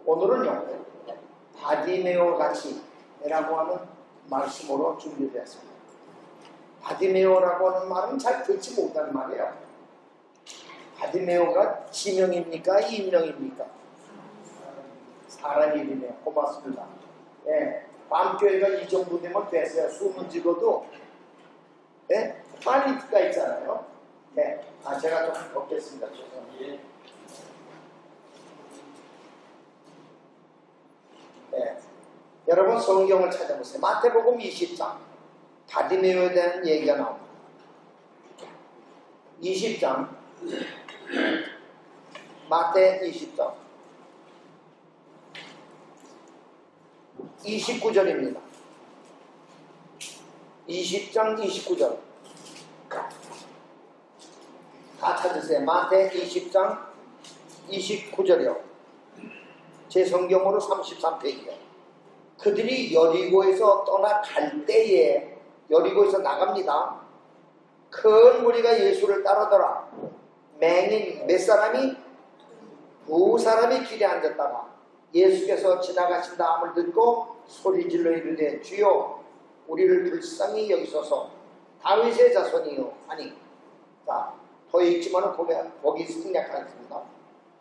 오늘은요, 바디메오 같이라고 하는 말씀으로 준비되었습니다. 바디메오라고 하는 말은 잘 듣지 못하는 말이에요. 바디메오가 지명입니까? 인명입니까? 사람 이름이에요. 고맙습니다. 예, 밤교회가 이 정도 되면 됐어요. 숨은 찍어도 예? 퀄리티가 있잖아요. 네. 제가 좀 걷겠습니다. 죄송합니다. 네. 여러분 성경을 찾아보세요. 마태복음 20장 바디메오에 대한 얘기가 나옵니다. 20장 마태 20장 29절입니다. 20장 29절 다 찾으세요. 마태 20장 29절이요. 제 성경으로 33페이지요. 그들이 여리고에서 떠나갈 때에 여리고에서 나갑니다. 큰 무리가 예수를 따르더라. 맹인 몇 사람이? 두 사람이 길에 앉았다가 예수께서 지나가신 다음을 듣고 소리질러 이르되 주여 우리를 불쌍히 여기소서 다윗의 자손이요. 아니 자 더 읽지만 거기 생략하겠습니다.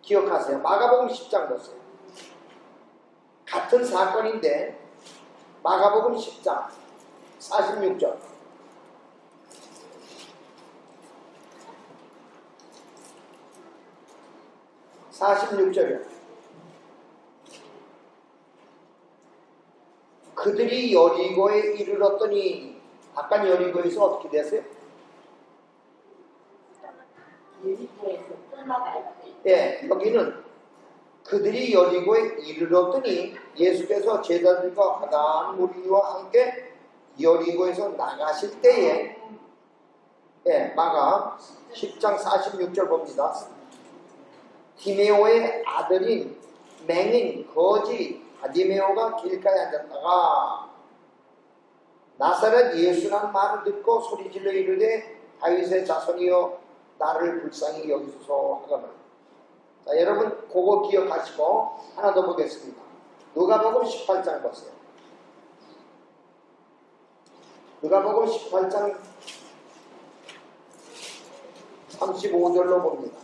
기억하세요. 마가복음 10장 보세요. 같은 사건인데 마가복음 10장 46절 46절이요. 그들이 여리고에 이르렀더니 아까 여리고에서 어떻게 됐어요? 여리고에서 떠나갈 때. 예, 여기는 그들이 여리고에 이르렀더니 예수께서 제자들과 가나안 무리와 함께 여리고에서 나가실 때에 예, 마가 10장 46절 봅니다. 디메오의 아들인 맹인 거지 바디메오가 길가에 앉았다가 나사렛 예수란 말을 듣고 소리질러 이르되 다윗의 자손이여 나를 불쌍히 여기소서 하거늘. 자, 여러분 그거 기억하시고 하나 더 보겠습니다. 누가복음 18장 보세요. 누가복음 18장 35절로 봅니다.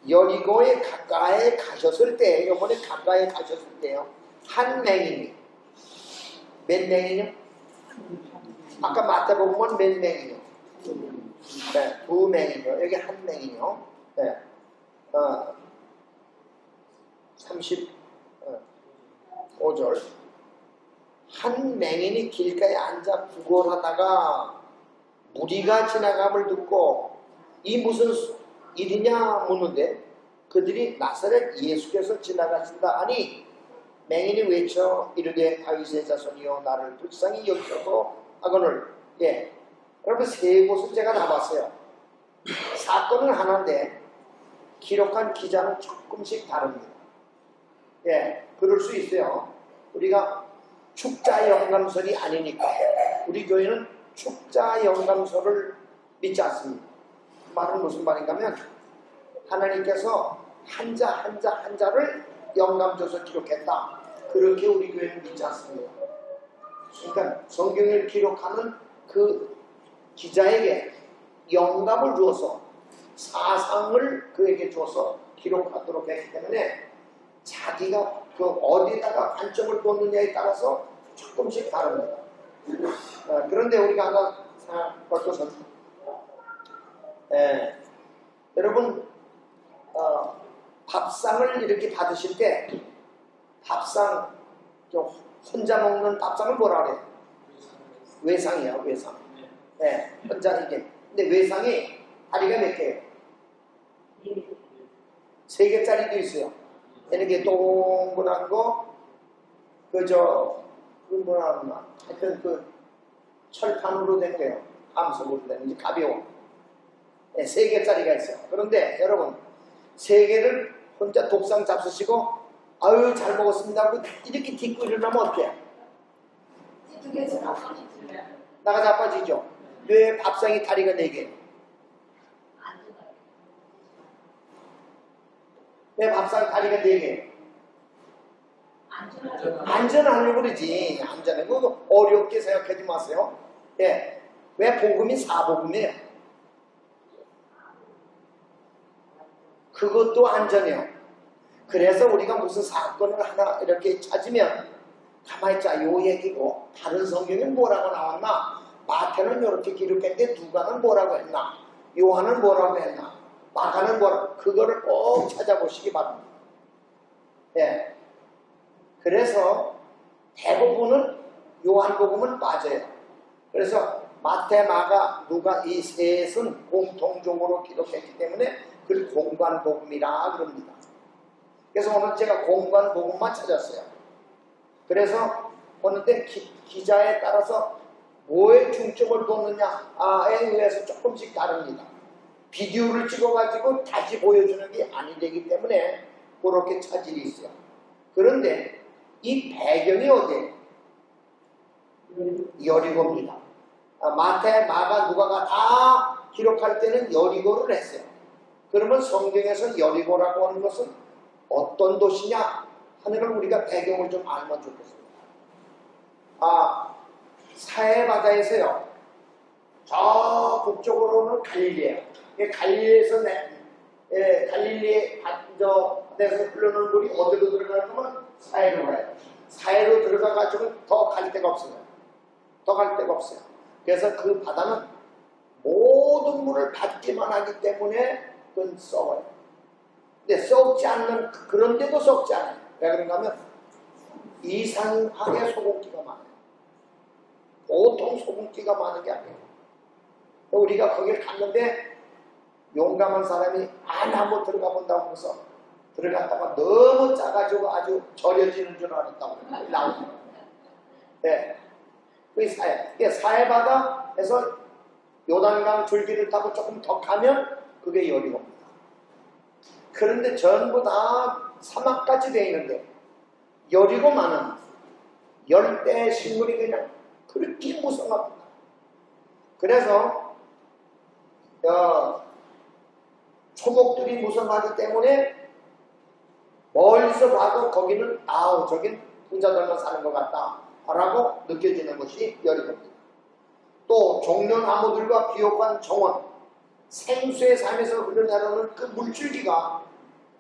여리고에 가까이 가셨을 때, 이번에 가까이 가셨을 때요, 한 맹인이, 몇 맹이요? 아까 마태복음은 몇 맹이요? 네, 두 맹이요. 여기 한 맹이요. 네, 35절. 한 맹인이 길가에 앉아 구걸하다가 무리가 지나감을 듣고 이 무슨 일이냐 묻는데 그들이 나사렛 예수께서 지나가신다 하니 맹인이 외쳐 이르되 다윗의 자손이여 나를 불쌍히 여기소서 하거늘. 예, 여러분 세 곳을 제가 나봤어요. 사건은 하나인데 기록한 기자는 조금씩 다릅니다. 예, 그럴 수 있어요. 우리가 축자 영감설이 아니니까 우리 교회는 축자 영감설을 믿지 않습니다. 그 말은 무슨 말인가 하면 하나님께서 한자를 영감 줘서 기록했다. 그렇게 우리 교회는 믿지 않습니다. 그러니까 성경을 기록하는 그 기자에게 영감을 주어서 사상을 그에게 줘서 기록하도록 했기 때문에 자기가 그 어디다가 관점을 뒀느냐에 따라서 조금씩 다릅니다. 그런데 우리가 하나 생각할 것은 여러분 밥상을 이렇게 받으실 때 밥상 좀 혼자 먹는 밥상을 뭐라 그래요? 외상이에요. 외상. 네, 혼자 이게. 근데 외상이 다리가 몇 개예요? 3개짜리도 있어요. 이렇게 동그란 거, 하여튼 철판으로 된 거예요. 암석으로 된, 이제 가벼워. 네, 3개짜리가 있어요. 그런데 여러분, 3개를 혼자 독상 잡수시고, 아유, 잘 먹었습니다 하고 이렇게 딛고 일어나면 어때요? 나가 자빠지죠? 왜 밥상이 다리가 4개? 왜 밥상 다리가 4개? 안전하려고 그러지. 안전해. 그거 어렵게 생각하지 마세요. 예. 왜 복음이 사복음이에요? 그것도 안전해요. 그래서 우리가 무슨 사건을 하나 이렇게 찾으면 가만히 있자. 요 얘기고 다른 성경은 뭐라고 나왔나? 마태는 이렇게 기록했는데 누가는 뭐라고 했나? 요한은 뭐라고 했나? 마가는 뭐라고? 그거를 꼭 찾아보시기 바랍니다. 예. 그래서 대부분은 요한복음은 빠져요. 그래서 마태, 마가, 누가 이 셋은 공통적으로 기록했기 때문에 그걸 공관복음이라 그럽니다. 그래서 오늘 제가 공관복음만 찾았어요. 그래서 어느 때 기자에 따라서 뭐에 중점을 뒀느냐에 의해서 조금씩 다릅니다. 비디오를 찍어가지고 다시 보여주는 게 아니 되기 때문에 그렇게 차질이 있어요. 그런데 이 배경이 어디예요? 여리고입니다. 마태, 마가, 누가가 다 기록할 때는 여리고를 했어요. 그러면 성경에서 여리고라고 하는 것은 어떤 도시냐 하는 걸 우리가 배경을 좀 알면 좋겠습니다. 사해바다에서요. 저 북쪽으로는 갈릴리예요. 갈릴리에서 갈릴리에 데서 흘러오는 물이 어디로 들어가냐면 사해로 가요. 사해로 들어가가지고 더 갈 데가 없어요. 더 갈 데가 없어요. 그래서 그 바다는 모든 물을 받기만 하기 때문에 그건 썩어요. 근데 썩지 않는, 그런데도 썩지 않아요. 왜 그런가 하면 이상하게 소금기가 많아요. 보통 소금기가 많은 게 아니에요. 우리가 거길 갔는데 용감한 사람이 한번 들어가 본다고 해서 들어갔다가 너무 작아지고 아주 절여지는 줄 알았다고 나오죠. 네. 그 사해바다에서 요단강 줄기를 타고 조금 더 가면 그게 여리고입니다. 그런데 전부 다 사막같이 되어 있는데 여리고만은 열대 식물이 그냥 그렇게 무성합니다. 그래서 초목들이 무성하기 때문에 멀리서 봐도 거기는 저긴 부자들만 사는 것 같다 라고 느껴지는 것이 여리고입니다. 또 종려나무들과 비옥한 정원, 생수의 삶에서 흘러내려오는 그 물줄기가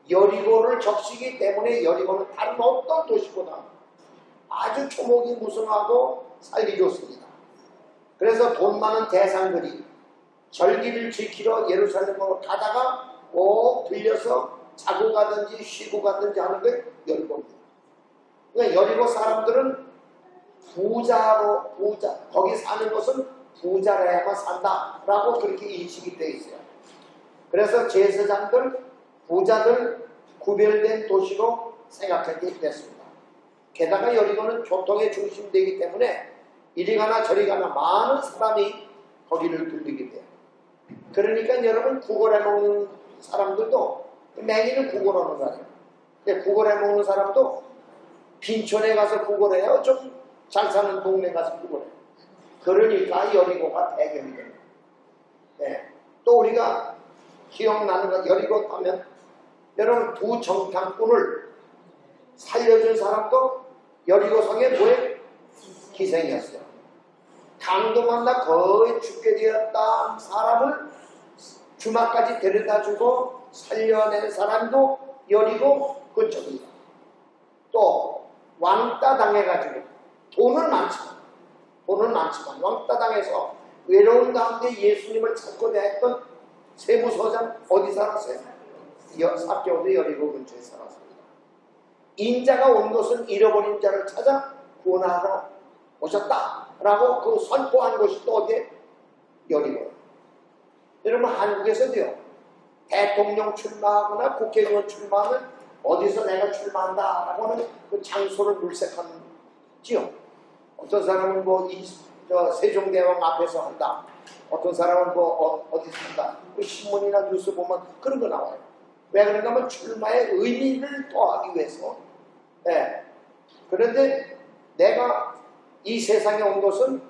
여리고를 적시기 때문에 여리고는 다른 어떤 도시보다 아주 초목이 무성하고 살기 좋습니다. 그래서 돈 많은 대상들이 절기를 지키러 예루살렘으로 가다가 꼭 들려서 자고 가든지 쉬고 가든지 하는 게 여리고입니다. 그러니까 여리고 사람들은 거기 사는 것은 부자라야만 산다라고 그렇게 인식이 되어 있어요. 그래서 제사장들, 부자들 구별된 도시로 생각하게 됐습니다. 게다가 여리고는 교통의 중심되기 때문에 이리 가나 저리 가나 많은 사람이 거기를 들리게 돼요. 그러니까 여러분 구걸해 먹는 사람들도 맹이는 구걸하는 거예요. 근데 구걸해 먹는 사람도 빈촌에 가서 구걸해요. 좀 잘 사는 동네 가서 구걸해요. 그러니까 여리고가 배경이 됩니다. 네. 또 우리가 기억나는 거 여리고 하면 여러분 두 정탐꾼을 살려준 사람도 여리고성의 뭐에 기생이었어요. 강도 만나 거의 죽게 되었다 사람을 주막까지 데려다주고 살려낸 사람도 여리고 그쪽입니다. 또 왕따 당해가지고 돈은 많지만 왕따 당해서 외로운 가운데 예수님을 찾고자 했던 세무서장 어디 살았어요? 사개오도 여리고 근처에 살았습니다. 인자가 온 것은 잃어버린 자를 찾아 구원하러 오셨다라고 그 선포한 것이 또 어디에? 여리고. 여러분 한국에서도요. 대통령 출마하거나 국회의원 출마하면 어디서 내가 출마한다라고 하는 그 장소를 물색하지요. 어떤 사람은 세종대왕 앞에서 한다. 어떤 사람은 어디서 한다. 그 신문이나 뉴스 보면 그런 거 나와요. 왜 그런가 하면 출마의 의미를 더하기 위해서. 네. 그런데 내가 이 세상에 온 것은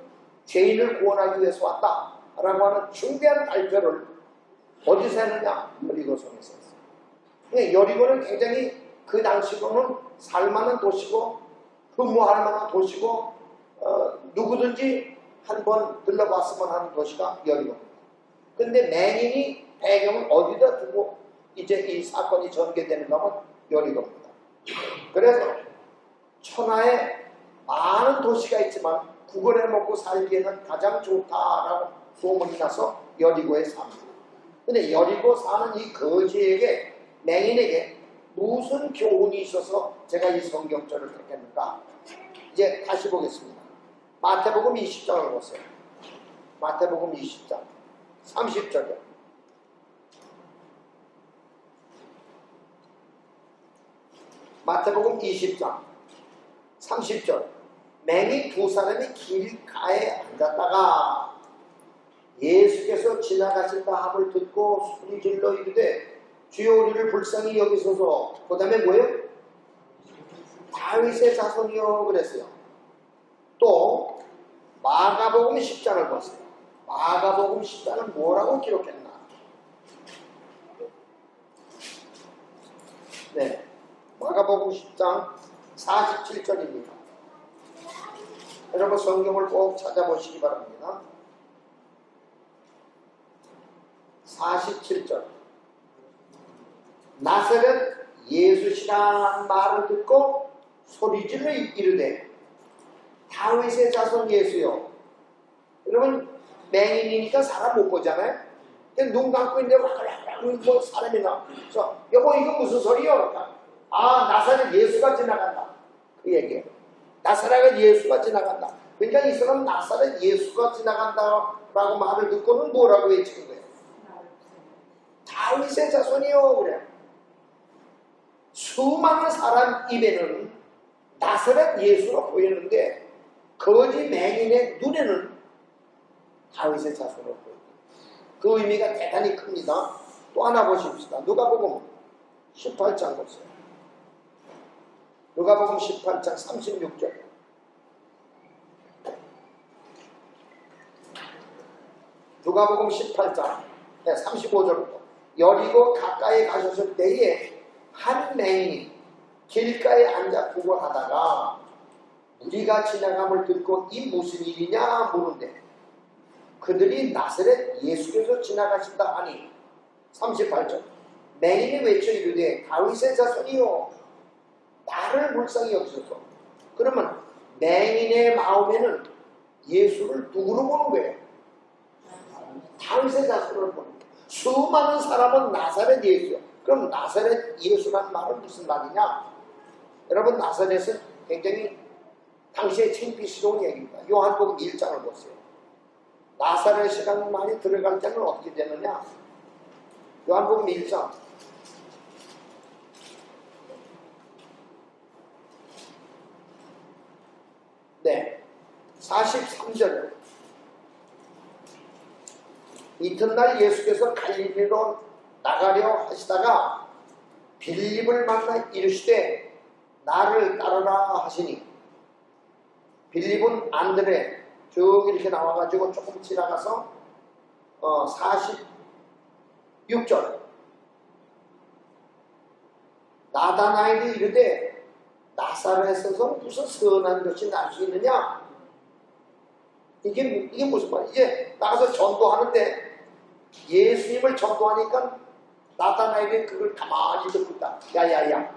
죄인을 구원하기 위해서 왔다라고 하는 중대한 발표를 어디서 했느냐? 여리고성에서 했어요. 여리고는 굉장히 그 당시로는 살만한 도시고 근무할 만한 도시고 누구든지 한번 들러봤으면 하는 도시가 여리고입니다. 근데 맹인이 배경을 어디다 두고 이제 이 사건이 전개되는가 하면 여리고입니다. 그래서 천하에 많은 도시가 있지만 구걸해 먹고 살기에는 가장 좋다라고 소문이 나서 여리고에 삽니다. 근데 여리고 사는 이 거지에게 맹인에게 무슨 교훈이 있어서 제가 이 성경절을 택했는가? 이제 다시 보겠습니다. 마태복음 20장을 보세요. 마태복음 20장 30절이요. 마태복음 20장 30절. 맹인 두 사람이 길가에 앉았다가 예수께서 지나가신다 함을 듣고 소리질러 이르되 주여 우리를 불쌍히 여기소서. 그 다음에 뭐예요? 다윗의 자손이요 그랬어요. 또 마가복음 10장을 보세요. 마가복음 10장은 뭐라고 기록했나? 네, 마가복음 10장 47절입니다. 여러분 성경을 꼭 찾아보시기 바랍니다. 47절. 나사렛 예수시라는 말을 듣고 소리질러 이르되 다윗의 자손 예수요. 여러분 맹인이니까 사람 못 보잖아요. 눈 감고 있는데 뭐 사람이 나. 그래서 여보 이거 무슨 소리요? 아 나사렛 예수가 지나간다. 그 얘기예요. 나사렛 예수가 지나간다. 그러니까 이 사람 나사렛 예수가 지나간다라고 말을 듣고는 뭐라고 외치는 거예요? 다윗의 자손이요 그래. 수많은 사람 입에는 나사렛 예수로 보이는데 거지 맹인의 눈에는 다윗의 자손으로 보입니다. 그 의미가 대단히 큽니다. 또 하나 보십시다. 누가복음 18장 보세요. 누가복음 18장 36절. 누가복음 18장 35절부터. 여리고 가까이 가셨을 때에 한 맹인이 길가에 앉아 구걸하다가 무리가 지나감을 듣고 이 무슨 일이냐 물은데 그들이 나사렛 예수께서 지나가신다 하니 38절. 맹인이 외쳐 이르되 다윗의 자손이요 나를 불쌍히 여기소서. 그러면 맹인의 마음에는 예수를 누구로 보는 거예요? 다윗의 자손으로 보는 거예요. 수많은 사람은 나사렛 예수요. 그럼 나사렛 예수란 말은 무슨 말이냐? 여러분 나사렛은 굉장히 당시에 창피스러운 얘기입니다. 요한복음 1장을 보세요. 나사렛이라는 말이 들어갈 때는 어떻게 되느냐? 요한복음 1장 네 43절. 이튿날 예수께서 갈릴리로 나가려 하시다가 빌립을 만나 이르시되 나를 따르라 하시니 빌립은 안드레 쭉 이렇게 나와가지고 조금 지나가서 46절. 나다나엘이 이르되 나사렛에서 무슨 선한 것이 날 수 있느냐? 이게 무슨 말이야? 이제 나가서 전도하는데 예수님을 전도하니까 나다나엘이 그걸 가만히 듣고 있다. 야야야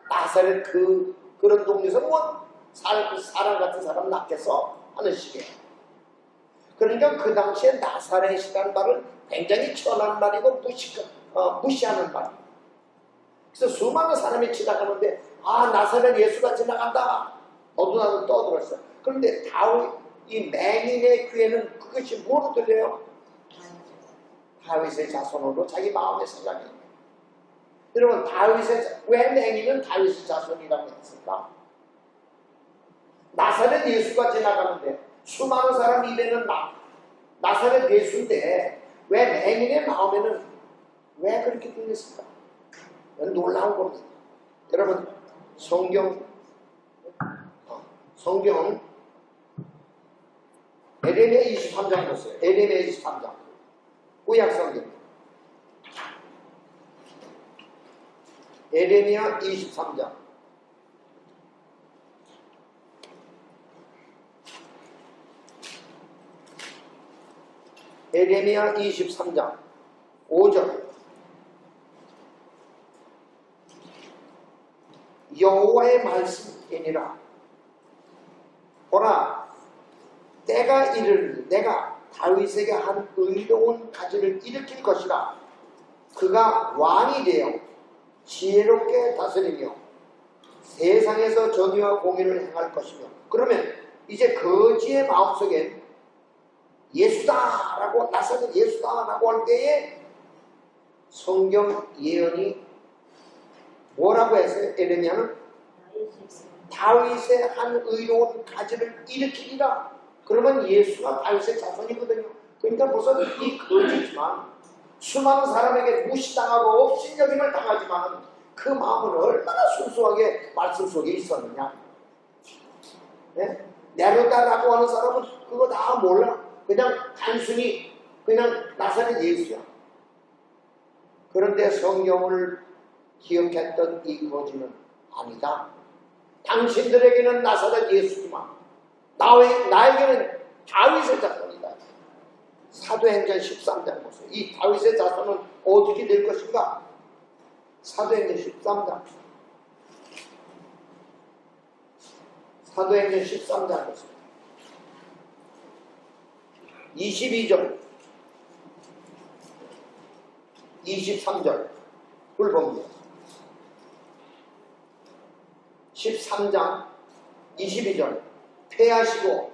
나사렛 그런 동네에서 뭐 사람 같은 사람 낳겠어? 하는 식이에요. 그러니까 그 당시에 나사렛이라는 말은 굉장히 천한 말이고 무시하는 말이에요. 그래서 수많은 사람이 지나가는데 아 나사렛 예수가 지나간다. 너도 나도 떠들었어. 그런데 이 맹인의 귀에는 그것이 뭐로 들려요? 다윗의 자손으로 자기 마음의 생각이. 여러분 왜 맹인은 다윗의 자손이라고 했을까? 나사렛 예수가 지나가는데 수많은 사람 입에는 나사렛 예수인데 왜 맹인의 마음에는 왜 그렇게 들렸을까? 놀라운 겁니다. 여러분 성경 에레미야 23장 보세요. 에레미야 23장 구약 성경 에레미야 23장. 에레미야 23장 5절. 여호와의 말씀이니라. 보라, 때가 이르니 내가 다윗에게 한 의로운 가지를 일으킬 것이라. 그가 왕이 되어 지혜롭게 다스리며 세상에서 정의와 공의를 행할 것이며. 그러면 이제 거지의 마음속에 예수다라고, 나사렛 예수다라고 할 때에 성경 예언이 뭐라고 했어요? 에레미야는 다윗의 한 의로운 가지를 일으키리라. 그러면 예수가 다윗의 자손이거든요. 그러니까 무슨 이 거지지만 수많은 사람에게 무시당하고 업신여김을 당하지만 그 마음은 얼마나 순수하게 말씀 속에 있었느냐. 네? 내려다라고 하는 사람은 그거 다 몰라. 그냥 단순히 그냥 나사렛 예수야. 그런데 성경을 기억했던 이 거지는 아니다. 당신들에게는 나사렛 예수지만 나에게는 다윗의 자손이다. 사도행전 13장 보세요. 이 다윗의 자손은 어떻게 될 것인가? 사도행전 13장. 사도행전 13장 보세요. 22절 23절 봅니다. 13장 22절 폐하시고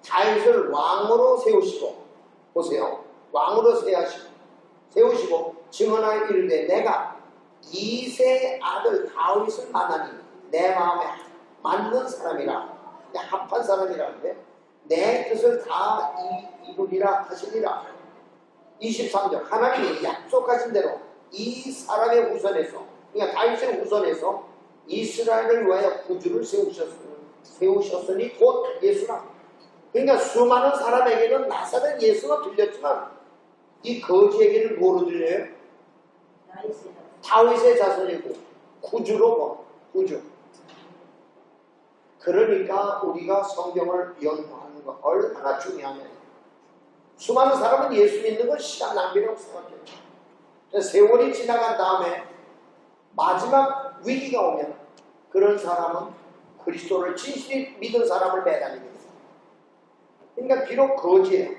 다윗을 왕으로 세우시고, 보세요. 왕으로 세우시고 증언하여 이르되 내가 이새의 아들 다윗을 만나니 내 마음에 맞는 사람이라, 합한 사람이라는데 내 뜻을 다 이루리라 하시니라. 23절 하나님이 약속하신 대로 이 사람의 후손에서, 그러니까 다윗의 후손에서 이스라엘을 위하여 구주를 세우셨으니 곧 예수라. 그러니까 수많은 사람에게는 나사렛 예수가 들렸지만 이 거지에게는 뭐로 들려요? 다윗의 자손이고 구주로 뭐? 구주. 그러니까 우리가 성경을 연구하는 거 얼마나 중요하냐. 수많은 사람은 예수 믿는 건 시간 낭비라고 생각해요. 세월이 지나간 다음에 마지막 위기가 오면 그런 사람은 그리스도를 진실히 믿은 사람을 매달리게 돼요. 그러니까 비록 거지예요.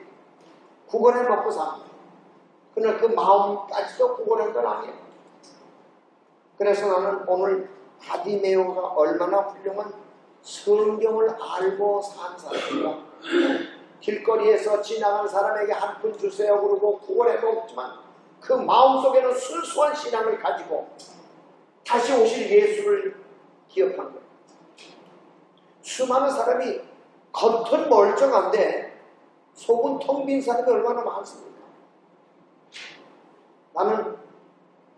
구걸해 먹고 삽니다. 그러나 그 마음까지도 구걸한 건 아니에요. 그래서 나는 오늘 바디메오가 얼마나 훌륭한 성경을 알고 산 사람인가. 길거리에서 지나간 사람에게 한 푼 주세요 그러고 구걸해 먹지만 그 마음속에는 순수한 신앙을 가지고 다시 오실 예수를 기억한 거예요. 수많은 사람이 겉은 멀쩡한데 속은 텅 빈 사람이 얼마나 많습니까? 나는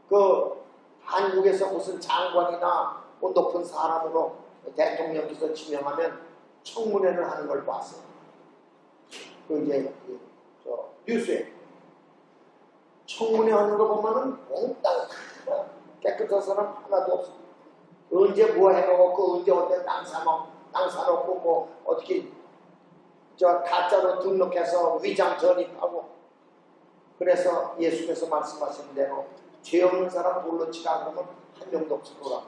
그 한국에서 무슨 장관이나 높은 사람으로 대통령께서 지명하면 청문회를 하는 걸 봤어요. 그 이제 뉴스에 청문회 하는 거 보면은 몽땅 깨끗한 사람 하나도 없어. 언제 뭐 해먹었고 언제 어디 땅 사놓고 뭐 어떻게 가짜로 등록해서 위장 전입하고. 그래서 예수께서 말씀하신 대로 죄 없는 사람 돌로 치라 그러면 한 명도 없을 거라고.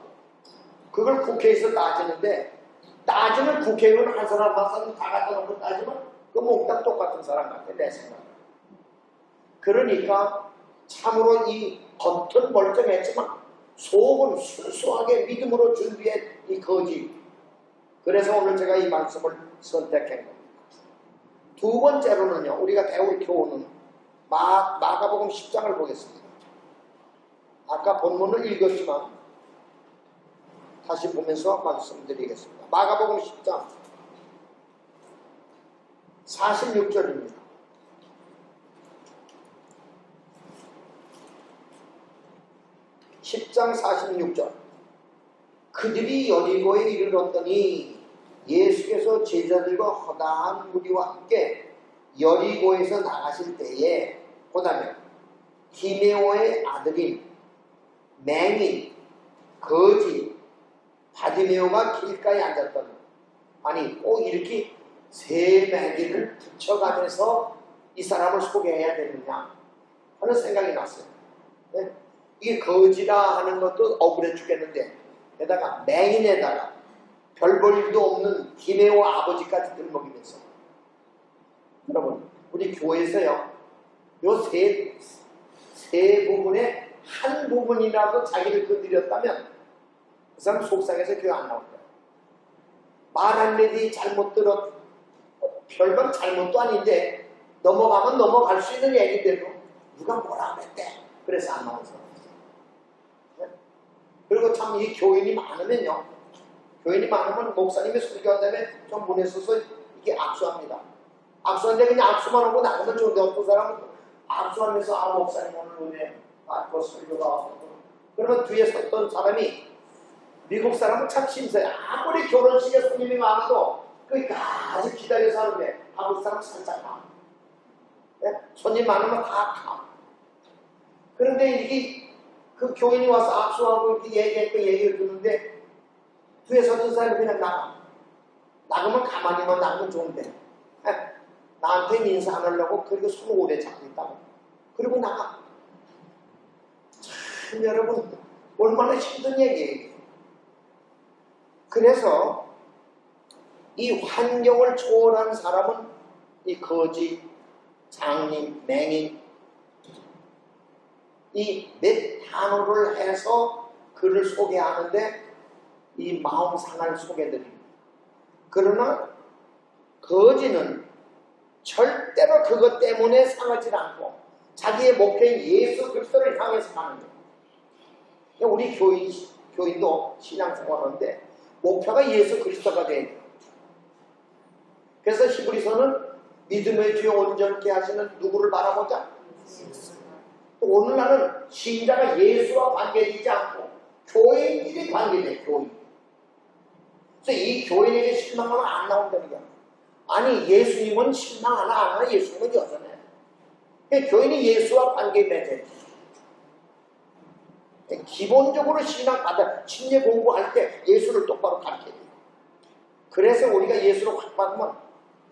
그걸 국회에서 따지는데 따지는 국회의원 한 사람 한 사람 다 갖다 놓고 따지면 그 몽땅 똑같은 사람 같아 내 생각에. 그러니까 참으로 이 겉은 멀쩡했지만 속은 순수하게 믿음으로 준비한 이 거지. 그래서 오늘 제가 이 말씀을 선택한 겁니다. 두 번째로는요, 우리가 배울 교훈은 마가복음 10장을 보겠습니다. 아까 본문을 읽었지만 다시 보면서 말씀드리겠습니다. 마가복음 10장 46절입니다. 10장 46절. 그들이 여리고에 이르렀더니 예수께서 제자들과 허다한 무리와 함께 여리고에서 나가실 때에 보다면 디메오의 아들인 맹인 거지 바디메오가 길가에 앉았던, 아니 꼭 이렇게 세 매기를 붙여가면서 이 사람을 소개해야 되느냐 하는 생각이 났어요. 네? 이게 거지라 하는 것도 억울해 죽겠는데 게다가 맹인에다가 별 볼 일도 없는 디메오 아버지까지 들먹이면서, 여러분 우리 교회에서요 요 세 부분의 한 부분이라도 자기를 건드렸다면 그 사람 속상해서 교회 안 나올 거야. 말 한마디 잘못 들었, 별반 잘못도 아닌데 넘어가면 넘어갈 수 있는 얘기대로 누가 뭐라 그랬대. 그래서 안 나온 사람. 네? 그리고 참 이 교인이 많으면요, 교인이 많으면 목사님이 설교한 다음에 좀 문에 서서 이게 악수합니다. 악수하는데 그냥 악수만 하고 나가면 좋은데 어떤 사람은 악수하면서 아 목사님 오늘 은혜 받고 설교가 왔고, 그러면 뒤에 섰던 사람이 미국 사람은 참 심사해. 아무리 결혼식에 손님이 많아도 끝까지 기다려서 하는데 한국 사람 살짝 가. 네? 손님 많으면 다 가. 그런데 이게 그 교인이 와서 악수하고 이렇게 얘기했고 얘기를 듣는데 뒤에 섰던 사람이 그냥 나가. 나가면 가만히만 나가면 좋은데 네? 나한테 인사 안 하려고 그리고 손 오래 잡고 있다고. 그리고 나가. 참 여러분 얼마나 힘든 얘기예요. 그래서 이 환경을 초월한 사람은 이 거지, 장님, 맹인, 이 몇 단어를 해서 그를 소개하는데 이 마음 상할 소개드립니다. 그러나 거지는 절대로 그것 때문에 상하지 않고 자기의 목표인 예수 그리스도를 향해서 가는 거예요. 우리 교인도 신앙생활하는데 목표가 예수 그리스도가 돼야 돼요. 그래서 히브리서는 믿음의 주에 온전케 하시는 누구를 바라보자? 또 오늘날은 신자가 예수와 관계되지 않고 교인끼리 관계돼. 교인. 그래서 이 교인에게 실망하면 안 나온다는 거야. 아니 예수님은 실망하나 안 하나 예수님은 여전해. 교인이 예수와 관계 맺어야 돼. 기본적으로 신앙받아 침례 공부할 때 예수를 똑바로 가르쳐야 돼. 그래서 우리가 예수를 확 받으면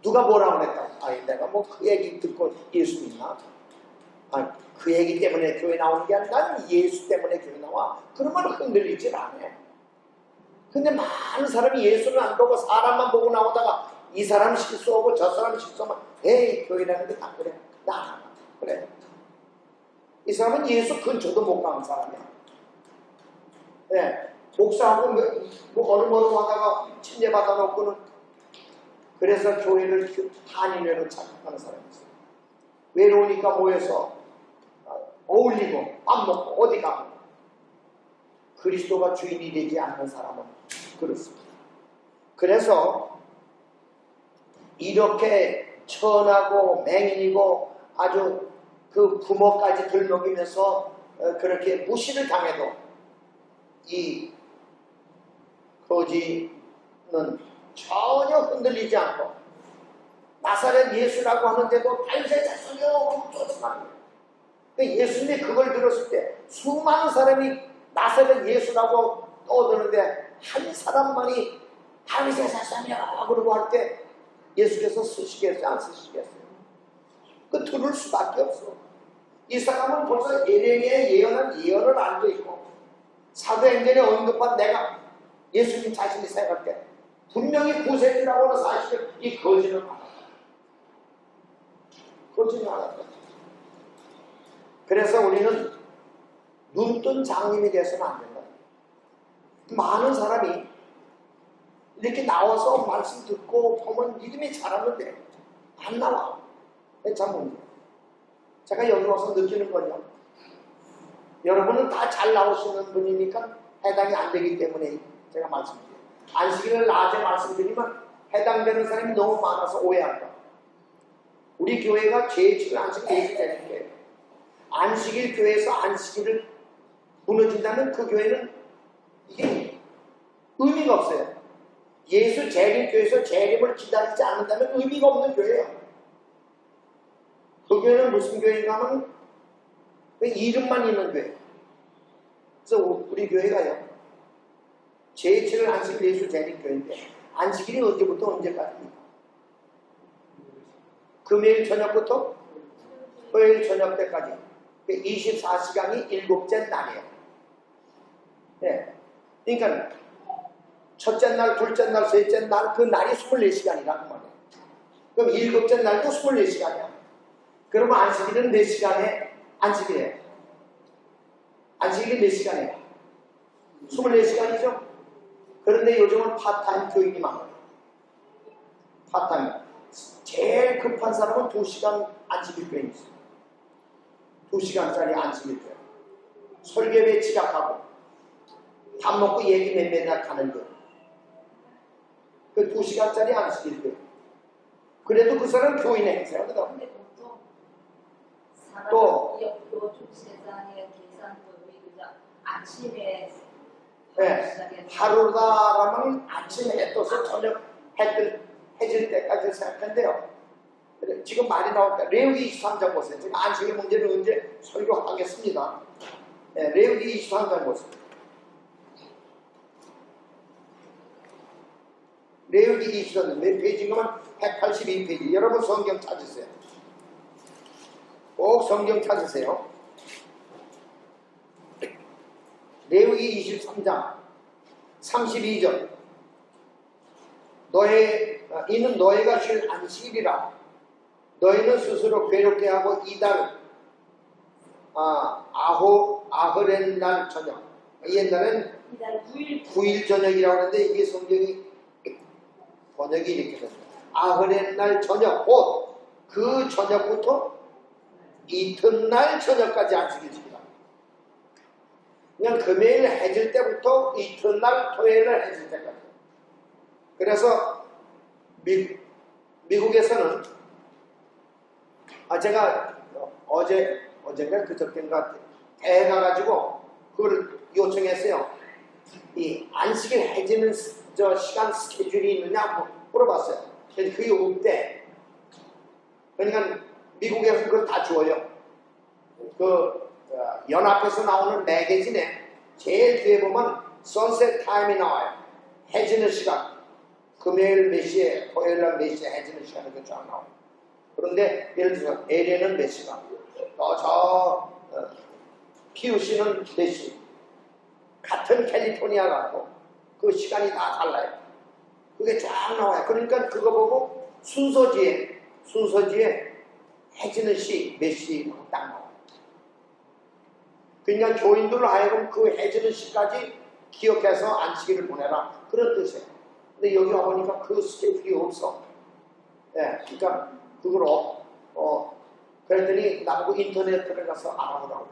누가 뭐라고 그랬다. 아니 내가 뭐 그 얘기 듣고 예수 믿나? 아니 그 얘기 때문에 교회 나오는 게 아니라 난 예수 때문에 교회 나와. 그러면 흔들리질 않아. 근데 많은 사람이 예수를 안 보고 사람만 보고 나오다가 이 사람 실수하고 저 사람 실수하면 에이 교회라는 게 다 그래. 나 그래. 이 사람은 예수 근처도 못 가는 사람이야. 네, 목사하고 뭐 얼음얼음하다가 침례받아 놓고는 그래서 교회를 한인회로 착각하는 사람이 있어요. 외로우니까 모여서 어울리고 밥 먹고 어디 가고. 그리스도가 주인이 되지 않는 사람은 그렇습니다. 그래서 이렇게 천하고 맹인이고 아주 그 부모까지 들먹이면서 그렇게 무시를 당해도 이 거지는 전혀 흔들리지 않고 나사렛 예수라고 하는데도 다윗의 자손이요 쫓아가는 거예요. 예수님이 그걸 들었을 때 수많은 사람이 나사렛 예수라고 떠드는데 한 사람만이 다윗의 자손이요 그러고 할 때 예수께서 쓰시겠어요? 안 쓰시겠어요? 그 들을 수밖에 없어. 이 사람은 벌써 예레미야의 예언한 예언을 알고 있고 사도행전에 언급한 내가 예수님 자신이 생각할 때 분명히 구세주라고 하는 사실을 이 거지는 알았다. 거지는 알았다. 그래서 우리는 눈뜬 장님이 돼서는 안 된다. 많은 사람이 이렇게 나와서 말씀 듣고 보면 믿음이 자랐는데 안 나와. 참 문제. 제가 여기 와서 느끼는 건요. 여러분은 다 잘 나오시는 분이니까 해당이 안 되기 때문에 제가 말씀드려요. 안식일을 낮에 말씀드리면 해당되는 사람이 너무 많아서 오해한다. 우리 교회가 제7 안식 예수 되는 거예요. 안식일 교회에서 안식일을 무너진다면 그 교회는 이게 의미가 없어요. 예수 재림 교회에서 재림을 기다리지 않는다면 의미가 없는 교회예요. 그 교회는 무슨 교회인가 하면 그 이름만 있는 교회. 그래서 우리 교회가요 제7을 안식일 예수 재림 교회인데 안식일이 언제부터 언제까지입니까? 금요일 저녁부터 토요일 저녁 때까지 24시간이 일곱째 날이에요. 네. 그러니까 첫째 날, 둘째 날, 셋째 날 그 날이 24시간이란 말이에요. 그럼 일곱째 날도 24시간이야. 그러면 안식일은 몇 시간에 안식일이에요? 안식일이 몇 시간이에요? 24시간이죠? 그런데 요즘은 파타임 교육이 많아요. 파타임. 제일 급한 사람은 2시간 안식일 교육이 있어요. 2시간짜리 안식일 교육. 설교에 지각하고 밥 먹고 얘기 맨날 가는 거. 그 2시간짜리 안식일 교육. 그래도 그 사람 교인의 행세하거든. 또 아침에 네, 하루다라면 아침에 해 떠서 저녁 해질 때까지 생각한대요. 지금 말이 나올까? 레위기 23장 보세요. 제가 안식일 문제를 언제 설교하겠습니다. 네, 레위기 23장 보세요. 레위기 23장 몇 페이지인가만 182페이지. 여러분 성경 찾으세요. 꼭 성경 찾으세요. 레위기 23장 32절. 이는 너희가 쉴 안식일이라. 너희는 스스로 괴롭게 하고 이달 아흐렛 날 저녁. 옛날엔 9일 저녁이라고 하는데 이게 성경이 번역이 이렇게 됐습니다. 아흐렛 날 저녁 곧 그 저녁부터 이튿날 저녁까지 안식일 지키라. 그냥 금요일 해질 때부터 이튿날 토요일날 해질 때까지. 그래서 미국에서는 제가 어젠가 그저께인가 대회 가가지고 그걸 요청했어요. 이 안식일 해지는 시간 스케줄이 있느냐 물어봤어요. 그래서 그게 없대. 그러니까 미국에서 그걸 다 줘요. 연합에서 나오는 매거진에 제일 뒤에 보면 선셋 타임이 나와요. 해지는 시간. 금요일 몇 시에, 토요일 날 몇 시에 해지는 시간이 그 쫙 나와요. 그런데 예를 들어서 LA는 몇 시간, PUC는 몇 시. 같은 캘리포니아 같고 그 시간이 다 달라요. 그게 쫙 나와요. 그러니까 그거 보고 순서지에 해지는 시 몇 시 딱 나와요. 그러니까 교인들로 하여금 그 해지는 시까지 기억해서 안식일을 보내라. 그런 뜻이에요. 근데 여기 와보니까 그 스케줄이 없어. 예, 그러니까 그걸 그랬더니 나보고 인터넷에 가서 알아보라고.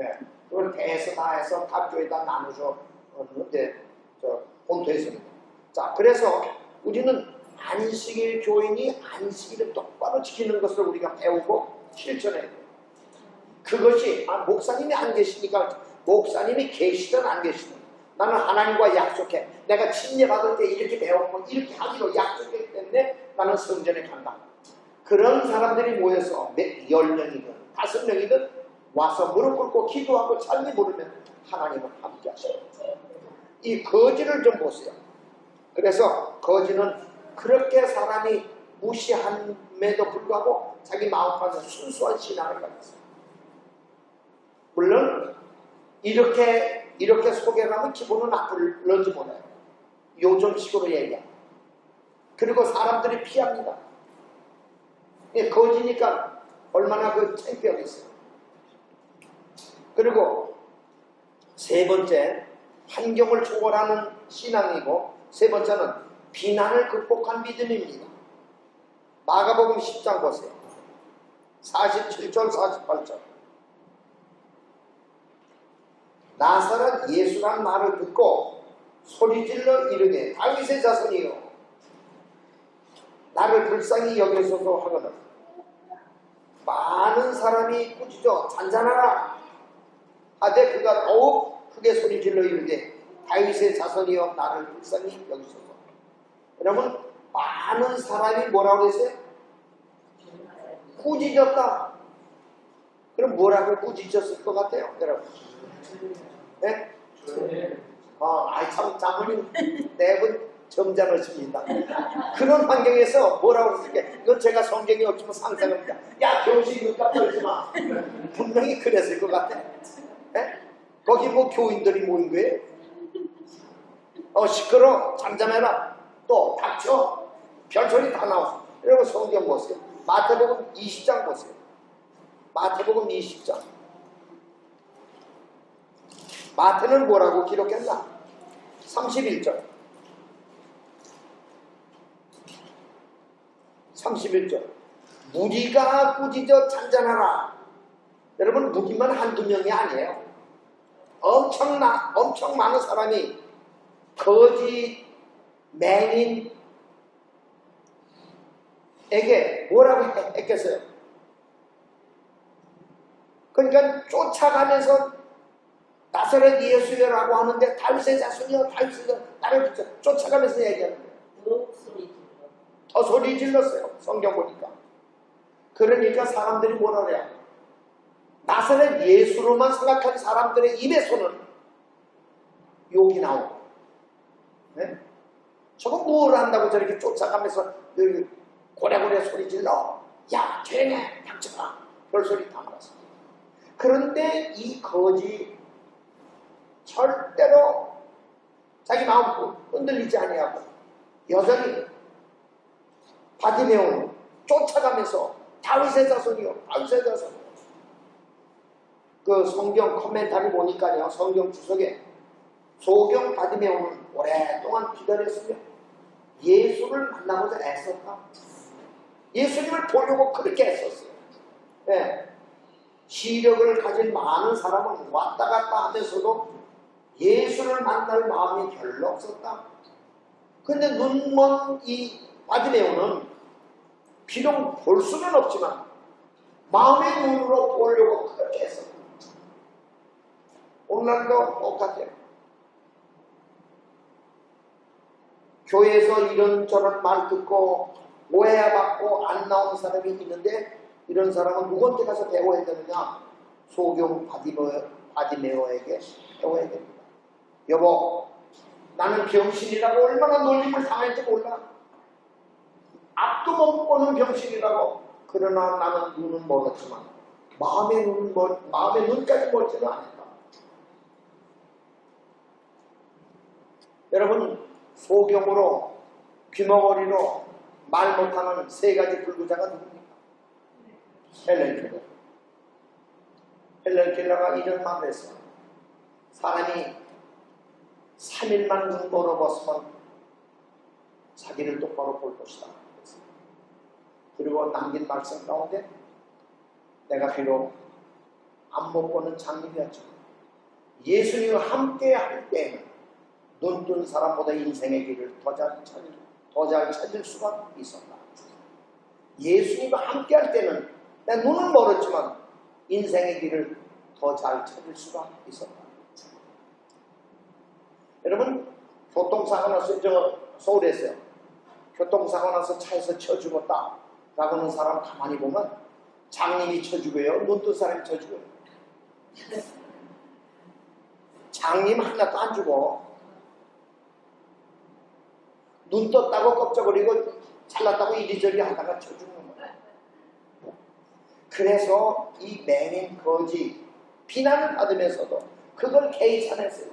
예, 그걸 대해서 다 해서 각 교회에다 나누셔 본토에서는. 자, 그래서 우리는 안식일 교인이 안식일을 똑바로 지키는 것을 우리가 배우고 실천해야 돼요. 그것이 목사님이 안 계시니까 목사님이 계시든 안 계시든 나는 하나님과 약속해. 내가 침례 받을 때 이렇게 배웠고 이렇게 하기로 약속했기 때문에 나는 성전에 간다. 그런 사람들이 모여서 10명이든 5명이든 와서 무릎 꿇고 기도하고 찬미 부르면 하나님은 함께 하셔요. 이 거지를 좀 보세요. 그래서 거지는 그렇게 사람이 무시함에도 불구하고 자기 마음판에 순수한 신앙을 가졌어요. 물론 이렇게 소개를 하면 기분은 나쁠런지 몰라요. 요즘식으로 얘기합니다. 그리고 사람들이 피합니다. 거지니까 얼마나 창피하겠어요. 그리고 세 번째, 환경을 초월하는 신앙이고, 세 번째는 비난을 극복한 믿음입니다. 마가복음 10장 보세요. 47절 48절. 나사렛 예수란 말을 듣고 소리질러 이르되 다윗의 자손이여 나를 불쌍히 여기소서 하거든 많은 사람이 꾸짖어 잔잔하라 하되 그가 더욱 크게 소리질러 이르되 다윗의 자손이여 나를 불쌍히 여기소서. 여러분 많은 사람이 뭐라고 했어요? 꾸짖었다. 그럼 뭐라고 꾸짖었을 것 같아요 여러분? 네? 아이 참 장모님 대부분 점잖으십니다. 그런 환경에서 뭐라고 했을게? 이건 제가 성경이 없지만 상상합니다. 야 교실 눈 떨지 마. 분명히 그랬을 것 같아. 에? 거기 뭐 교인들이 모인 거예요? 시끄러 잠잠해라. 또 닥쳐. 별소리 다 나와. 이러고 성경 보세요. 마태복음 20장 보세요. 마태복음 20장. 마태는 뭐라고 기록했나? 31절. 31절. 무리가 꾸짖어 잔잔하라. 여러분 무리만 한두 명이 아니에요. 엄청 많은 사람이 거짓 맹인에게 뭐라고 했겠어요? 그러니까 쫓아가면서 나사렛 예수여라고 하는데 다윗의 자손이여 다윗의 나를 쫓아가면서 얘기하는 거예요. 더 소리 질렀어요. 성경 보니까. 그러니까 사람들이 뭐라 그래요? 나사렛 예수로만 생각한 사람들의 입에서는 욕이 나오고, 네? 저거 뭘 한다고 저렇게 쫓아가면서 고래고래 소리 질러? 야 조용해 닥쳐라. 별소리 다 말았어. 그런데 이 거지 절대로 자기 마음 흔들리지 아니하고 여전히 바디메오는 쫓아가면서 다윗의 자손이요 다윗의 자손. 그 성경 코멘터리 보니까요, 성경 주석에 소경 바디메오는 오랫동안 기다렸으며 예수를 만나고자 애썼다. 예수님을 보려고 그렇게 애썼어요. 네. 시력을 가진 많은 사람은 왔다 갔다 하면서도 예수를 만날 마음이 별로 없었다. 그런데 눈먼 이 바디메오는 비록 볼 수는 없지만 마음의 눈으로 보려고 그렇게 했었다. 오늘날도 똑같아요. 교회에서 이런저런 말 듣고 오해받고 안 나오는 사람이 있는데 이런 사람은 누구한테 가서 배워야 되느냐? 소경 바디메오에게 배워야 됩니다. 여보, 나는 병신이라고 얼마나 놀림을 당할지 몰라. 앞도 못 보는 병신이라고. 그러나 나는 눈은 멀었지만 마음의 눈까지 멀지는 않았다. 여러분, 소경으로 귀머거리로 말 못하는 세 가지 불구자가 누굽니까? 헬렌 켈러. 헬렌 켈러가 이런 말을 했어요. 사람이 3일만 눈 멀어봤으면 자기를 똑바로 볼 것이다. 그리고 남긴 말씀 가운데 내가 비록 안 못 보는 장님이었지만 예수님과 함께 할 때에는 눈 뜬 사람보다 인생의 길을 더 잘 찾을 수가 있었다. 예수님과 함께 할 때는 내 눈은 멀었지만 인생의 길을 더 잘 찾을 수가 있었다. 여러분, 교통사고 나서 서울에서요. 교통사고 나서 차에서 쳐 죽었다 라고 하는 사람 가만히 보면 장님이 쳐 죽어요? 눈 뜬 사람이 쳐 죽어요? 장님 하나도 안 죽어. 눈 떴다고 껍적거리고 잘났다고 이리저리 하다가 쳐 죽는 거야. 그래서 이 맹인 거지 비난을 받으면서도 그걸 개의찬했어요.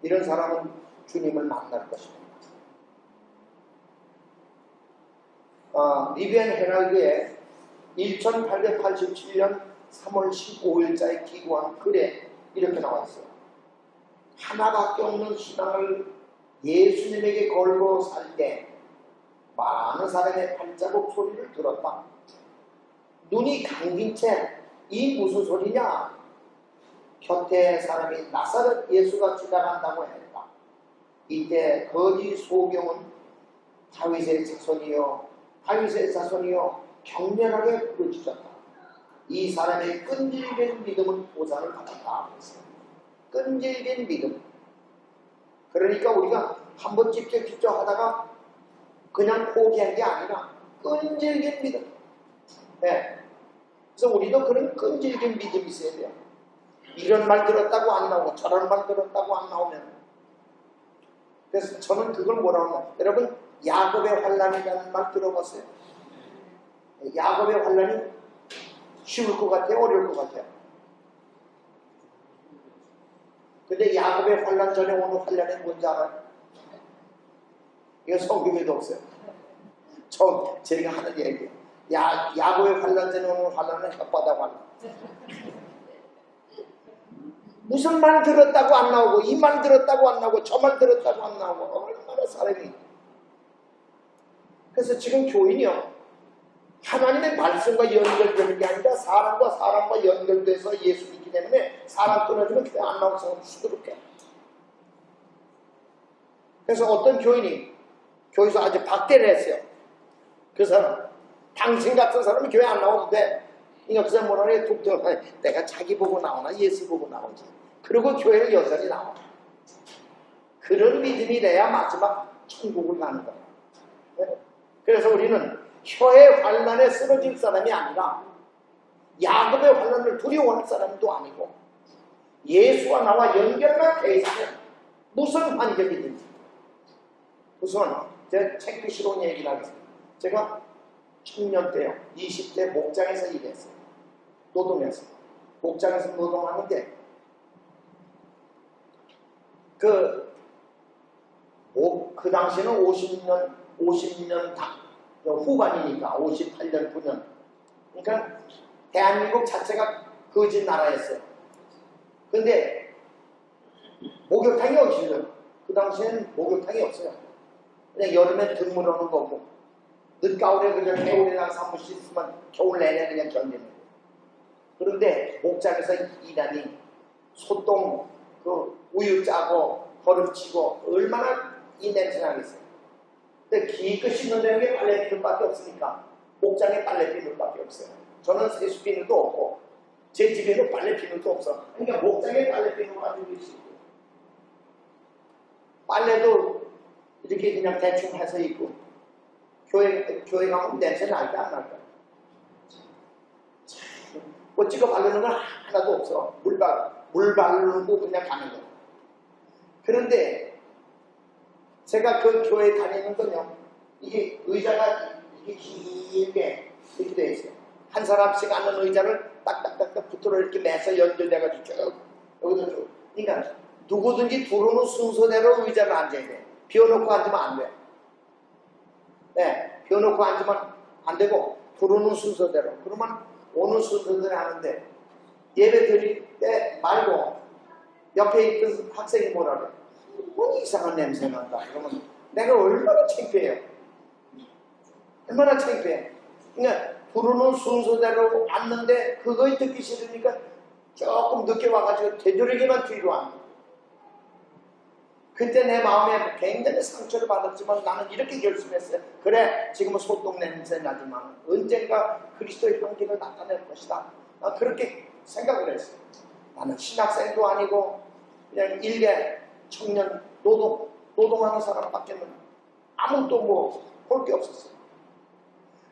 이런 사람은 주님을 만날 것입니다. 리비안 헤럴드에 1887년 3월 15일자에 기고한 글에 이렇게 나와 있어요. 하나밖에 없는 신앙을 예수님에게 걸고 살 때 많은 사람의 발자국 소리를 들었다. 눈이 감긴 채 이 무슨 소리냐? 곁에 사람이 나사렛 예수가 지나간다고 했다. 이때 거짓 소경은 다윗의 자손이여 다윗의 자손이여 격렬하게 부르짖었다. 이 사람의 끈질긴 믿음은 보상을 받았다. 끈질긴 믿음. 그러니까 우리가 한번 직접 하다가 그냥 포기한 게 아니라 끈질긴 믿음. 네. 그래서 우리도 그런 끈질긴 믿음이 있어야 돼요. 이런 말 들었다고 안 나오고 저런 말 들었다고 안 나오면, 그래서 저는 그걸 뭐라고 하냐, 여러분 야곱의 환란이라는 말 들어봤어요? 야곱의 환란이 쉬울 것 같아요? 어려울 것 같아요? 근데 야곱의 환란 전에 오는 환란이 뭔지 알아요? 이거 성경에도 없어요. 제가 하는 얘기예요. 야곱의 환란 전에 오는 환란은 혓바닥 환란. 무슨 말 들었다고 안 나오고, 이 말 들었다고 안 나오고, 저 말 들었다고 안 나오고, 얼마나 사람이. 그래서 지금 교인이요, 하나님의 말씀과 연결되는 게 아니라 사람과 사람과 연결돼서 예수 믿기 때문에 사람 끊어지면 교회 안 나올 사람 수두룩해. 그래서 어떤 교인이 교회에서 아주 박대를 했어요. 그 사람, 당신 같은 사람이 교회 안 나오도 돼. 그러니까 그 사람 뭐라 그래? 독특, 내가 자기 보고 나오나 예수 보고 나오지. 그리고 교회를 여전히 나와. 그런 믿음이 돼야 마지막 천국을 가는 거야. 네? 그래서 우리는 혀의 환란에 쓰러질 사람이 아니라 야곱의 환란을 두려워할 사람도 아니고 예수와 나와 연결만 돼 있으면 무슨 환경이든지, 우선 제가 창피스러운 얘기를 하겠습니다. 제가 청년 때요, 20대 목장에서 일했어요. 노동했어요. 목장에서 노동하는데 그 당시에는 50년 후반이니까 58년 9년, 그러니까 대한민국 자체가 거짓 나라였어요. 근데 목욕탕이 없어요. 그 당시에는 목욕탕이 없어요. 그냥 여름에 드물어는 거고 늦가을에 그냥 겨울이랑 사무실 있으면 겨울 내내 그냥 견디는 거예요. 그런데 목장에서 일하니 소똥 그 우유 짜고 버릇치고 얼마나 이 냄새 나겠어요. 근데 기껏 씻는 데는 게 빨래 비누밖에 없으니까 목장에 빨래 비누밖에 없어요. 저는 세수 비누도 없고 제 집에는 빨래 비누도 없어. 그러니까 목장에 빨래 비누 가지고 있고 빨래도 이렇게 그냥 대충 해서 입고 교회 가면 냄새 날까 안 날까? 뭐 찍어 바르는 건 하나도 없어. 물 바르고 그냥 가는 거야. 그런데 제가 그 교회 다니는 건요, 이게 의자가 이렇게 길게 이렇게 돼 있어요. 한 사람씩 앉는 의자를 딱딱딱딱 붙들어 이렇게 매서 연결돼가지고 쭉 여기서 쭉. 그러니까 누구든지 들어오는 순서대로 의자를 앉아야 돼. 비워놓고 앉으면 안 돼. 네, 비워놓고 앉으면 안 되고 들어오는 순서대로. 그러면 오는 순서대로 하는데 예배 드릴 때 말고 옆에 있던 학생이 뭐라 그래? 뭐 이상한 냄새 난다. 그러면 내가 얼마나 창피해요. 얼마나 창피해. 그러니까 부르는 순서대로 앉는데 그거 듣기 싫으니까 조금 늦게 와가지고 되도록이면 뒤로 앉아. 그때 내 마음에 굉장히 상처를 받았지만 나는 이렇게 결심했어요. 그래, 지금은 소똥 냄새 나지만 언젠가 그리스도의 향기를 나타낼 것이다. 난 그렇게 생각을 했어요. 나는 신학생도 아니고 그냥 일개 청년 노동하는 사람밖에는 아무것도 뭐 볼 게 없었어요.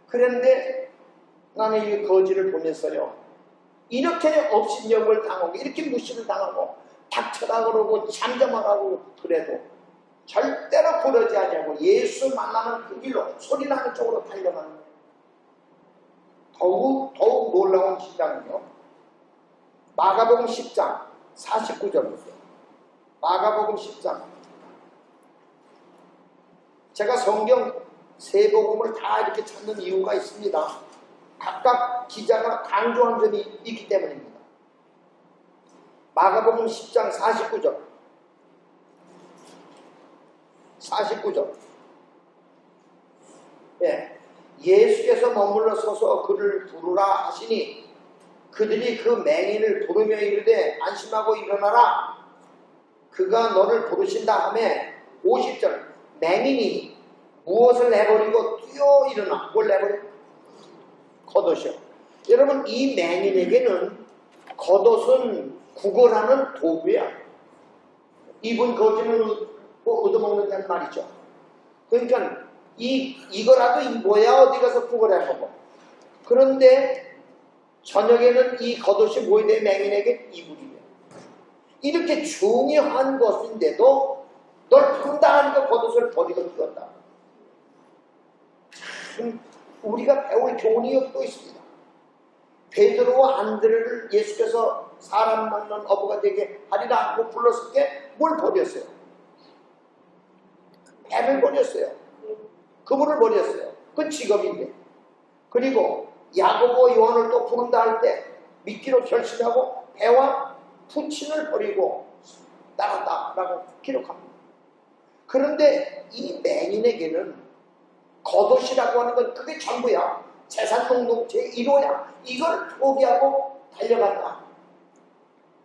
그런데 나는 이 거지를 보면서요, 이렇게 업신여걸 당하고 이렇게 무시를 당하고 닥쳐라 그러고 잠잠하라고 그래도 절대로 그러지 않냐고 예수 만나는 그 길로 소리나는 쪽으로 달려가는 거예요. 더욱 놀라운 시장은요, 마가복음 10장 49절이었어요. 마가복음 10장. 제가 성경 세 복음을 다 이렇게 찾는 이유가 있습니다. 각각 기자가 강조한 점이 있기 때문입니다. 마가복음 10장 49절. 49절. 예. 예수께서 머물러 서서 그를 부르라 하시니 그들이 그 맹인을 부르며 이르되 안심하고 일어나라. 그가 너를 부르신다 하매 50절. 맹인이 무엇을 내버리고 뛰어 일어나. 뭘 내버려? 겉옷이요. 여러분, 이 맹인에게는 겉옷은 구걸하는 도구야. 입은 거지는 뭐 얻어먹는다는 말이죠. 그러니까 이거라도 입어야 어디 가서 구걸해 먹어. 그런데 저녁에는 이 겉옷이 뭐에 대해 맹인에게 이불이 돼. 이렇게 중요한 것인데도 널 푼다 하니까 겉옷을 버리고 뛰었다. 참 우리가 배울 교훈이 또 있습니다. 베드로와 안드레를 예수께서 사람 낚는 어부가 되게 하리라 하고 불렀을 때 뭘 버렸어요? 배를 버렸어요. 그분을 버렸어요. 그건 직업인데. 그리고 야고보 요한을 또 부른다 할 때 믿기로 결심하고 배와 부친을 버리고 따랐다라고 기록합니다. 그런데 이 맹인에게는 겉옷이라고 하는 건 그게 전부야. 재산 공동체의 1호야. 이걸 포기하고 달려갔다.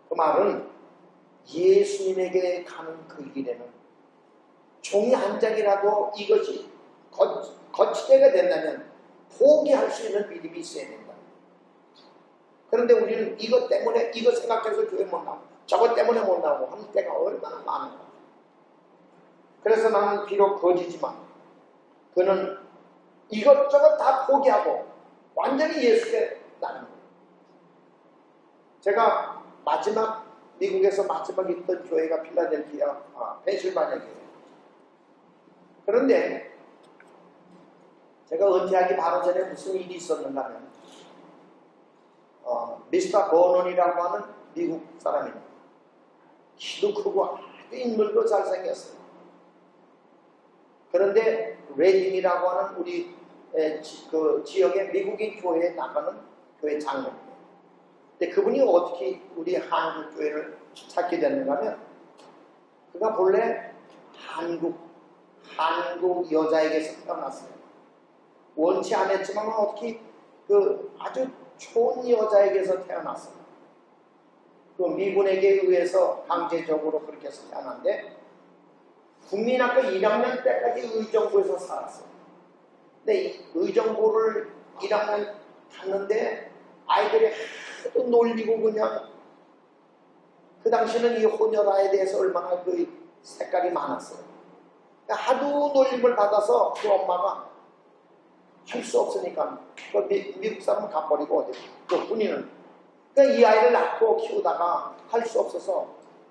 그 말은 예수님에게 가는 그 길에는 종이 한 장이라도 이것이 거치대가 된다면 포기할 수 있는 믿음이 있어야 된다. 그런데 우리는 이것 때문에 이거 생각해서 교회 못 나오고 저것 때문에 못 나오고 하는 때가 얼마나 많은가. 그래서 나는 비록 거지지만 그는 이것저것 다 포기하고 완전히 예수께 나는 거예요. 제가 미국에서 마지막 있던 교회가 필라델피아, 펜실바니아 교회. 그런데 제가 은퇴하기 바로 전에 무슨 일이 있었는가 하면 미스터 버논이라고 하는 미국 사람입니다. 키도 크고 아주 인물도 잘생겼어요. 그런데 레딩이라고 하는 우리 그 지역의 미국인 교회에 나가는 교회 장로입니다. 근데 그분이 어떻게 우리 한국 교회를 찾게 됐는가 하면 그가 본래 한국 여자에게서 태어났어요. 원치 않았지만 어떻게 그 아주 좋은 여자에게서 태어났어요. 그 미군에게 의해서 강제적으로 그렇게 해서 태어났는데 국민학교 1학년 때까지 의정부에서 살았어요. 근데 이 의정부를 1학년 갔는데 아이들이 하도 놀리고 그냥 그 당시는 이 혼혈아에 대해서 얼마나 그 색깔이 많았어요. 그러니까 하도 놀림을 받아서 그 엄마가 할 수 없으니까 그 미국 사람은 가버리고 어디 그 군인은 그러니까 이 아이를 낳고 키우다가 할 수 없어서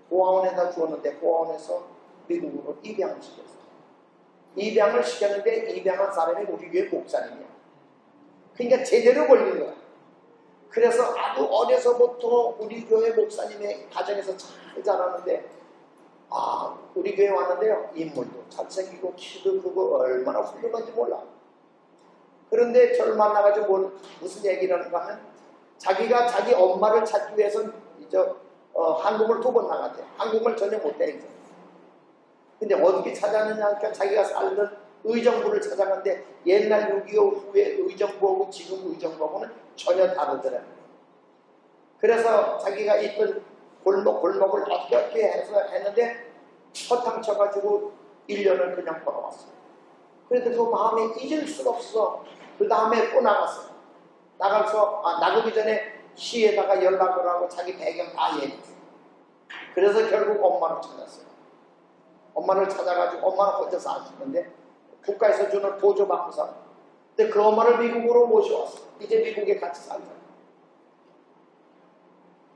보아원에다 주었는데 보아원에서 미국으로 입양을 시켰어요. 입양을 시켰는데 입양한 사람이 우리 교회 목사님이야. 그러니까 제대로 걸린 거야. 그래서 아주 어려서부터 우리 교회 목사님의 가정에서 잘 자랐는데 우리 교회 왔는데요. 인물도 잘생기고 키도 크고 얼마나 훌륭한지 몰라. 그런데 저를 만나가지고 무슨 얘기를 하는가 하면 자기가 자기 엄마를 찾기 위해서 한국을 2번 나갔대요. 한국을 전혀 못해. 근데 어떻게 찾았느냐 하니까 자기가 살던 의정부를 찾아갔는데 옛날 6.25 후에 의정부하고 지금 의정부하고는 전혀 다르더라고요. 그래서 자기가 있던 골목을 어떻게 해서 했는데 허탕 쳐가지고 1년을 그냥 걸어왔어요. 그래도 그 마음에 잊을 수가 없어. 그 다음에 또 나갔어요. 나가기 전에 시에다가 연락을 하고 자기 배경 다 얘기했어요. 그래서 결국 엄마를 찾았어요. 엄마를 찾아가지고 엄마는 혼자 사시는데 국가에서 주는 보조 받고 살아요. 근데 그 엄마를 미국으로 모셔왔어요. 이제 미국에 같이 살아요.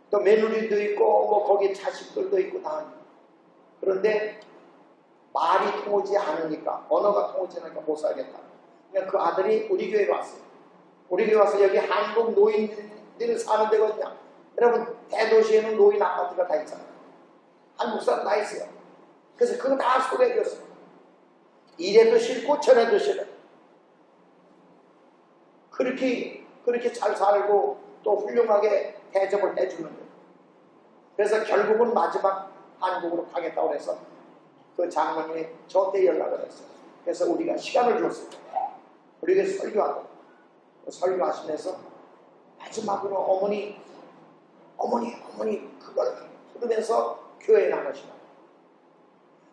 또 며느리도 있고 뭐 거기 자식들도 있고 다. 그런데 말이 통하지 않으니까 언어가 통하지 않으니까 못 살겠다. 그냥 그 아들이 우리 교회에 왔어요. 우리 교회 와서 여기 한국 노인들 사는 데거든요. 여러분 대도시에는 노인 아파트가 다 있잖아요. 한국 사람 다 있어요. 그래서 그거 다 소개해줬어요. 이래도 싫고 저래도 싫어. 그렇게 잘 살고 또 훌륭하게 대접을 해주는 거예요. 그래서 결국은 마지막 한국으로 가겠다고 해서 그 장로님이 저한테 연락을 했어요. 그래서 우리가 시간을 줬어요. 우리가 설교하고 설교하시면서 마지막으로 어머니 그걸 부르면서 교회에 나가시라.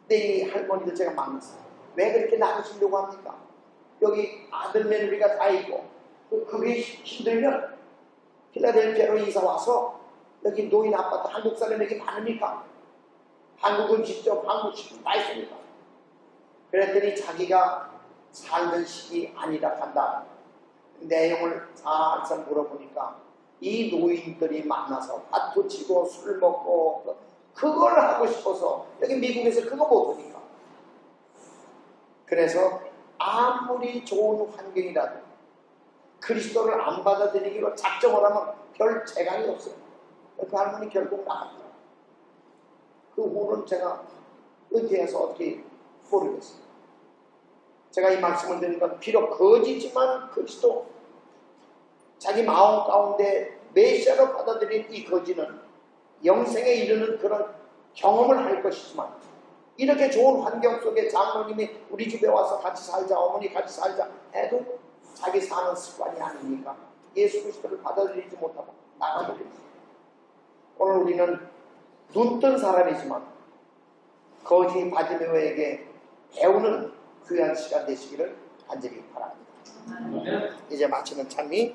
근데 이 할머니들 제가 만났어요. 왜 그렇게 나가시려고 합니까? 여기 아들 며느리가 다 있고 그게 힘들면 필라델피아로 이사 와서 여기 노인 아파트 한국 사람에게 많으니까 한국 음식점 한국 식품 다 있으니까. 그랬더니 자기가 살던 시기 아니라 한다. 내용을 살살 물어보니까 이 노인들이 만나서 밭도 치고 술 먹고 그걸 하고 싶어서 여기 미국에서 그거 못하니까. 그래서 아무리 좋은 환경이라도 그리스도를 안 받아들이기로 작정을 하면 별 재간이 없어요. 그 할머니 결국 나갔다. 그 후는 제가 은퇴해서 어떻게 모르겠어요. 제가 이 말씀을 드린 건 비록 거지지만 그리스도 자기 마음 가운데 메시아로 받아들인 이 거지는 영생에 이르는 그런 경험을 할 것이지만 이렇게 좋은 환경 속에 장로님이 우리 집에 와서 같이 살자, 어머니 같이 살자 해도 자기 사는 습관이 아니니까 예수 그리스도를 받아들이지 못하고 나가버립니다. 오늘 우리는 눈뜬 사람이지만 거지 바디메오에게 배우는 귀한 시간 되시기를 간절히 바랍니다. 이제 마치는 찬미